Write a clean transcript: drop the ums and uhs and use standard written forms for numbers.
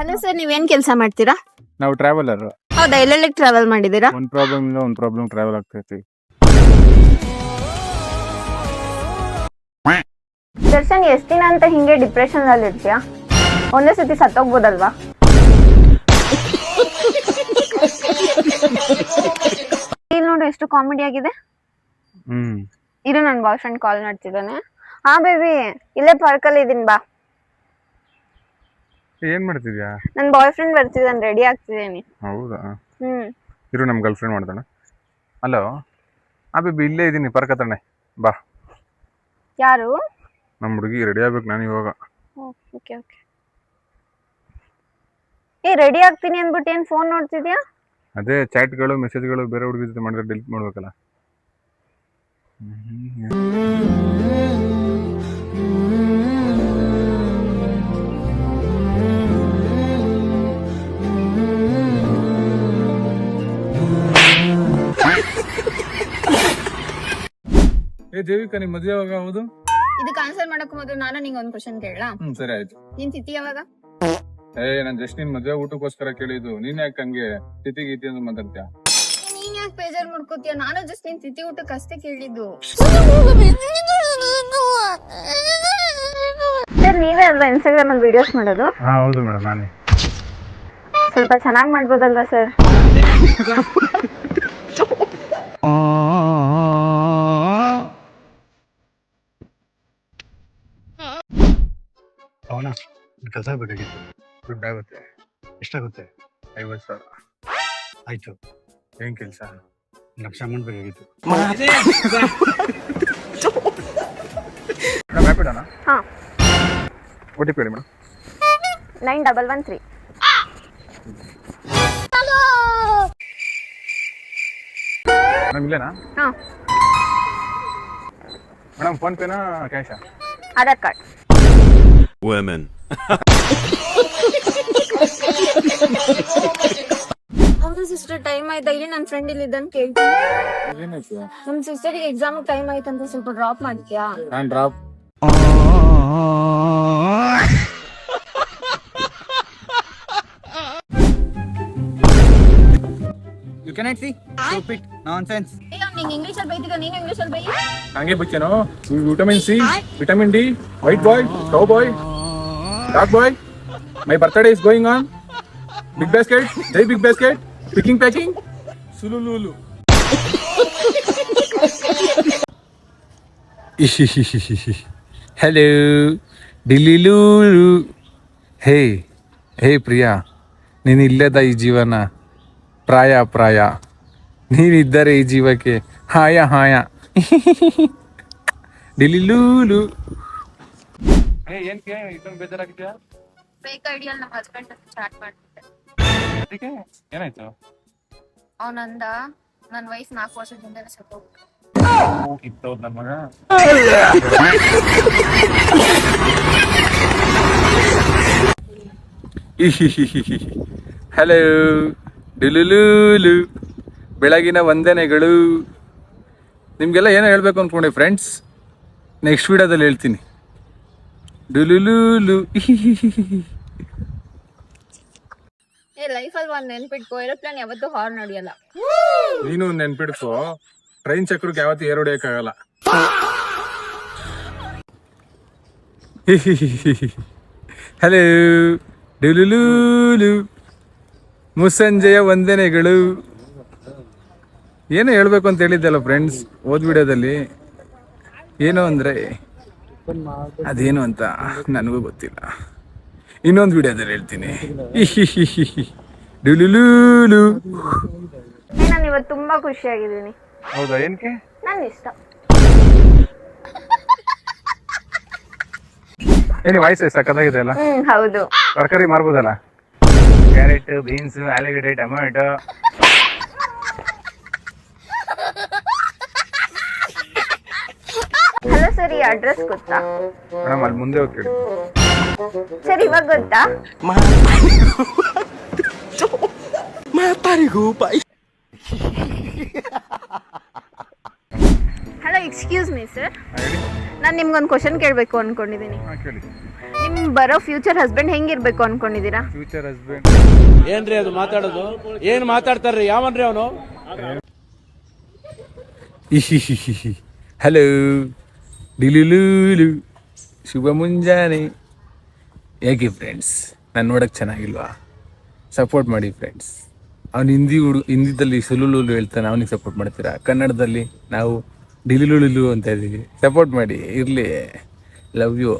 Hello sir, ನೀವೇನ್ ಕೆಲಸ ಮಾಡ್ತೀರಾ? ನಾವು ಟ್ರಾವೆಲರ್. ಹೌದಾ, ಎಲ್ಲೆಲ್ಲಿ ಟ್ರಾವೆಲ್ ಮಾಡಿದೀರಾ? ಒಂದು ಪ್ರಾಬ್ಲಮ್ ಇಲ್ಲ ಒಂದು ಪ್ರಾಬ್ಲಮ್ ಟ್ರಾವೆಲ್ ಆಗ್ತೈತಿ. ದರ್ಶನ್, ಎಷ್ಟ್ ದಿನ ಅಂತ ಹಿಂಗೆ ಡಿಪ್ರೆಷನ್ ಅಲ್ಲಿ ಇರ್ತೀಯಾ? ಒಂದೇ ಸತಿ ಸತ್ತೋಗ್ಬೋದಲ್ವಾ? ಇಲ್ಲಿ ನೋಡಿ ಎಷ್ಟು ಕಾಮಿಡಿ ಆಗಿದೆ. ಇರು, ನನ್ ಬಾಯ್ ಫ್ರೆಂಡ್ ಕಾಲ್ ಮಾಡ್ತಿದ್ದಾನೆ. ಹಾ ಬೇಬಿ, ಇಲ್ಲೇ ಪಾರ್ಕ್ ಅಲ್ಲಿ ಇದೀನಿ, ಬಾ. ಏನ್ ಮಾಡ್ತಿದ್ಯಾ? ನನ್ ಬಾಯ್ ಫ್ರೆಂಡ್ ಬರ್ತಿದ್ದಾನೆ, ರೆಡಿ ಆಗ್ತಿದ್ದೀನಿ. ಹೌದಾ? ಇರು, ನಮ್ ಗರ್ಲ್ ಫ್ರೆಂಡ್ ಮಾಡ್ತಾನೆ. ಹಲೋ, ಆ ಬೇಬಿ ಇಲ್ಲೇ ಇದೀನಿ, ಪಾರ್ಕ್ ಹತ್ರನೇ, ಬಾ. ಯಾರು? ನಮ್ಮ ಹುಡುಗಿ ರೆಡಿ ಆಗ್ಬೇಕು ನಾನು ಇವಾಗ. Okay okay. ರೆಡಿ ಆಗ್ತೀನಿ ಅಂದ್ಬಿಟ್ಟು ಏನ್ ಫೋನ್ ನೋಡ್ತಿದ್ಯಾ? ಅದೇ ಚಾಟ್ಗಳು ಮೆಸೇಜ್ಗಳು ಬೇರೆ ಹುಡುಗಿ ಜೊತೆ ಮಾಡಿದ್ರೆ ಡಿಲೀಟ್ ಮಾಡ್ಬೇಕಲ್ಲ. ದೇವಿಕಾ, ನಿಮ್ ಮದುವೆ ಯಾವಾಗ ಆಗೋದು? ಇದಕ್ಕೆ ಆನ್ಸರ್ ಮಾಡಕ್ ಮೊದಲು ನಾನು ನಿಂಗೆ ಒಂದು ಕ್ವಶನ್ ಕೇಳಲಾ? ಸರಿ ಆಯ್ತು. ನಿನ್ ತಿಥಿ ಯಾವಾಗ? ನಾನ್ ಜಸ್ಟ್ ನಿನ್ ಮದುವೆ ಊಟಕ್ಕೋಸ್ಕರ ಕೇಳಿದ್ದು. ನೀನ್ ಯಾಕೆ ಹಂಗೆ ತಿಥಿ ಗೀತಿ ಅಂತ ಮಾತಾಡ್ತೀಯ? ನೀನ್ ಯಾಕೆ ಬೇಜಾರ್ ಮಾಡ್ಕೋತೀಯ? ನಾನು ಜಸ್ಟ್ ನಿನ್ ತಿಥಿ ಊಟಕ್ಕೆ ಅಷ್ಟೇ ಕೇಳಿದ್ದು. ಸರ್, ನೀವೇ ಅಲ್ವಾ ಇನ್ಸ್ಟಾಗ್ರಾಮ್ ಅಲ್ಲಿ ವಿಡಿಯೋಸ್ ಮಾಡೋದು? ಹೌದು ಮೇಡಮ್, ನಾನೇ. ಸ್ವಲ್ಪ ಚೆನ್ನಾಗಿ ಮಾಡ್ಬೋದಲ್ವಾ ಸರ್? ಅವನ ಕೆಲಸ ಬೇಕಾಗಿತ್ತು. ದುಡ್ಡಾಗುತ್ತೆ. ಎಷ್ಟಾಗುತ್ತೆ? 50,000. ಆಯ್ತು. ಏನ್ ಕೆಲಸ? 1,00,000 ಅಮೌಂಟ್ ಬೇಕಾಗಿತ್ತು. ಮೇಡಮ್, ಹ್ಯಾಪಿಡಾನಾ? ಹಾ. OTP ಹೇಳಿ ಮೇಡಮ್. 9113. ಮೇಡಮ್ ಇಲ್ಲೇನಾ? ಹಾ. ಮೇಡಮ್ ಫೋನ್ ಪೇನಾ ಕ್ಯಾಶಾ? ಆಧಾರ್ ಕಾರ್ಡ್. Women. ಹೌದು ಸಿಸ್ಟರ್, ಟೈಮ್ ಆಯ್ತಾ? ಇಲ್ಲಿ ನನ್ನ ಫ್ರೆಂಡ್ ಇಲ್ಲಿ ಇದ್ದಾನೆ, ಕೇಳ್ತೀನಿ. ಏನಾಯ್ತು? ನಮ್ ಸಿಸ್ಟರ್ಗೆ ಎಕ್ಸಾಮ್ ಟೈಮ್ ಆಯ್ತಂತ, ಸ್ವಲ್ಪ ಡ್ರಾಪ್ ಮಾಡ್ತೀಯಾ? ನಾನ್ drop. You cannot see? Stupid nonsense. ಅಯ್ಯೋ, ನಿಂಗೆ ಇಂಗ್ಲಿಷ್ ಅಲ್ಲಿ ಬೈತಿದ್ದ, ನೀನು ಇಂಗ್ಲಿಷ್ ಅಲ್ಲಿ ಬೈ. ಹಂಗೆ ಬಿಚ್ಚೇನೋ? Vitamin C, vitamin D, white boy, cowboy, dark boy. My birthday is going on. Big basket, ಜೈ ಬಿಗ್ ಬಾಸ್ಕೆಟ್, ಪಿಕಿಂಗ್ ಪ್ಯಾಕಿಂಗ್, ಸುಲುಲುಲು. ಹಲೋ ಡಿಲಿಲೂರು. ಹೇ ಹೇ ಪ್ರಿಯಾ, ನೀನಿಲ್ಲದ ಈ ಜೀವನ ಪ್ರಾಯ ಪ್ರಾಯ, ನೀನಿದ್ದರೆ ಈ ಜೀವಕ್ಕೆ ಹಾಯ ಹಾಯ. ಡಿಲಿಲೂಲು. ಏನ್ಕೆ ಇಷ್ಟೊಂದು ಬೇಜಾರಾಗಿದ್ಯಾ? ಫೇಕ್ ಐಡಿಯಲ್ ನಮ್ಮ ಹಸ್ಬೆಂಡ್ ಸ್ಟಾರ್ಟ್ ಮಾಡ್ತಿದ್ದೆ. ಅದಕ್ಕೆ ಏನಾಯ್ತು? ಅವನಂದ ನನ್ನ ವಯಸ್ಸು 4 ವರ್ಷದಿಂದಲೇ ಸತ್ತೋಗ್ಬಿಟ್ಟು. ಇತ್ತವ್ರು ನನ್ನ ಮಗ. ಹಲೋ ಡಿಲುಲೂಲು. ಬೆಳಗಿನ ವಂದನೆಗಳು. ನಿಮಗೆಲ್ಲ ಏನೋ ಹೇಳ್ಬೇಕು ಅಂದ್ಕೊಂಡೆ ಫ್ರೆಂಡ್ಸ್, ನೆಕ್ಸ್ಟ್ ವಿಡಿಯೋದಲ್ಲಿ ಹೇಳ್ತೀನಿ. ಡುಲುಲೂಲು. ಲೈಫಲ್ಲಿ ಒಂದು ನೆನ್ಪಿಟ್ಕೋ, ಏರೋಪ್ಲೇನ್ ಯಾವತ್ತೂ ಹಾರ್ನ್ ಹೊಡಿಯಲ್ಲ. ನೀನು ನೆನ್ಪಿಡ್ಕೋ, ಟ್ರೈನ್ ಚಕ್ರಕ್ಕೆ ಯಾವತ್ತೂ ಏರ್ ಹೊಡಿಯಕ್ಕಾಗಲ್ಲ. ಹಲೋ ಡುಲುಲೂಲು. ಮುಸ್ಸಂಜೆಯ ವಂದನೆಗಳು. ಏನೋ ಹೇಳ್ಬೇಕು ಅಂತ ಹೇಳಿದ್ದಲ್ಲ ಫ್ರೆಂಡ್ಸ್ ಓದ್ ವಿಡಿಯೋದಲ್ಲಿ. ಏನು ಅಂದರೆ ಅದೇನು ಅಂತ ನನಗೂ ಗೊತ್ತಿಲ್ಲ, ಇನ್ನೊಂದು ವಿಡಿಯೋದಲ್ಲಿ ಹೇಳ್ತೀನಿ. ಡುಲುಲೂಲು. ನಾನು ಇವತ್ತು ತುಂಬಾ ಖುಷಿಯಾಗಿದ್ದೀನಿ. ಹೌದಾ? ಏನ್ಕೆ? ನನ್ನ ಇಷ್ಟ. ಏನಿ ವಾಯ್ಸ್ ಸಕ್ಕತ್ತಾಗಿದೆ ಅಲ್ಲ? ಹೌದು. ತರಕಾರಿ ಮಾರ್ಬೋದಲ್ಲ? ಕ್ಯಾರೆಟ್, ಬೀನ್ಸ್, ಆಲೂಗಡ್ಡೆ, ಟೊಮೆಟೊ. ಹಲೋ ಸರ್, ಈ ಅಡ್ರೆಸ್ ಗೊತ್ತಾ? ಮೇಡಮ್ ಅಲ್ಲಿ ಮುಂದೆ ಹೋಗಿ ಕೇಳಿ. ಸರ್, ಇವಾಗ ಗೊತ್ತಾ? Hello, excuse me sir. ನಾನು ನಿಮ್ಗೊಂದು ಕ್ವಶನ್ ಕೇಳಬೇಕು ಅನ್ಕೊಂಡಿದ್ದೀನಿ. ಕೇಳಿ. ನಿಮ್ಮ ನಿಮ್ ಬರೋ ಫ್ಯೂಚರ್ ಹಸ್ಬೆಂಡ್ ಹೆಂಗಿರ್ಬೇಕು ಅನ್ಕೊಂಡಿದೀರಾ? ಫ್ಯೂಚರ್ ಹಸ್ಬೆಂಡ್ ಏನ್ರಿ ಅದು ಮಾತಾಡೋದು? ಏನ್ ಮಾತಾಡ್ತಾರ್ರಿ? ಯಾವನ್ರಿ ಅವನು? ಹಲೋ ಡಿಲಿಲೂಲು ಶುಭ ಮುಂಜಾನೆ. ಹೇಗೆ ಫ್ರೆಂಡ್ಸ್, ನಾನು ನೋಡೋಕ್ಕೆ ಚೆನ್ನಾಗಿಲ್ವಾ? ಸಪೋರ್ಟ್ ಮಾಡಿ ಫ್ರೆಂಡ್ಸ್. ಅವ್ನು ಹಿಂದಿದಲ್ಲಿ ಸುಲುಲುಲು ಹೇಳ್ತಾನೆ, ಅವನಿಗೆ ಸಪೋರ್ಟ್ ಮಾಡ್ತೀರಾ? ಕನ್ನಡದಲ್ಲಿ ನಾವು ಡಿಲಿಲುಲು ಅಂತ ಇದ್ದೀವಿ, ಸಪೋರ್ಟ್ ಮಾಡಿ. ಇರಲಿ, ಲವ್ ಯು.